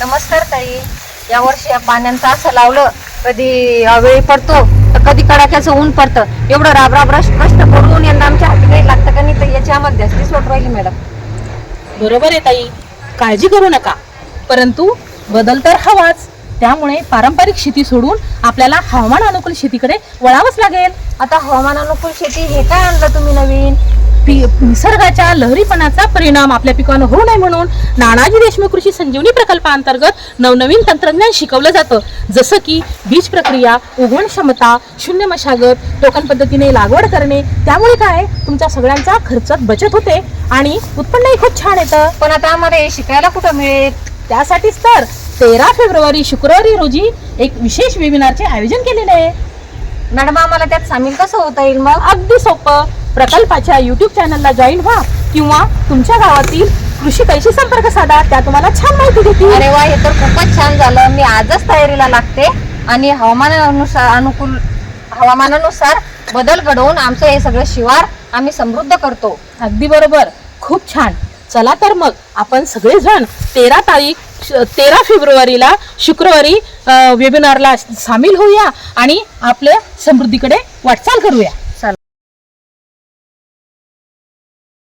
नमस्कार ताई. यावर्षी या पाण्याचं असं लावलं, कधी अवेळी पडतो तर कधी कडाक्याचं ऊन पडतं. एवढं राब कष्ट करून यंदा आमच्या हाती काही लागतं का नाही, तर याची आम्हाला जास्तीच वाट राहिली मॅडम. बरोबर आहे ताई, काळजी करू नका. परंतु बदल तर हवाच. त्यामुळे पारंपरिक शेती सोडून आपल्याला हवामान अनुकूल शेतीकडे वळावंच लागेल. आता हवामान अनुकूल शेती हे काय आणलं तुम्ही नवीन? निसर्गाच्या लहरीपणाचा परिणाम आपल्या पिकांवर होऊ नये म्हणून नानाजी देशमुख कृषी संजीवनी प्रकल्पांतर्गत नवनवीन तंत्रज्ञान शिकवलं जातं. जसं की बीज प्रक्रिया, उगवण क्षमता, शून्य मशागत, टोकन पद्धतीने लागवड करणे. त्यामुळे काय, तुमच्या सगळ्यांचा खर्चात बचत होते आणि उत्पन्नही खूप छान येतं. पण आता आम्हाला हे शिकायला कुठं मिळेल? त्यासाठीच तर 13 फेब्रुवारी शुक्रवारी रोजी एक विशेष वेबिनारचे आयोजन केलेले आहे. मॅडम, आम्हाला त्यात सामील कसं होता येईल मग? अगदी सोपं. प्रकल्पाच्या YouTube चॅनलला जॉईन व्हा किंवा तुमच्या गावातील कृषी कैशी संपर्क साधा, त्या तुम्हाला छान माहिती देतील. अरे वा, हे तर खूपच छान झालं. मी आजच तयारीला लागते आणि हवामानानुसार बदल घडवून आमचं हे सगळं शिवार आम्ही समृद्ध करतो. अगदी बरोबर, खूप छान. चला तर मग आपण सगळेजण 13 फेब्रुवारीला शुक्रवारी वेबिनारला सामील होऊया आणि आपल्या समृद्धीकडे वाटचाल करूया.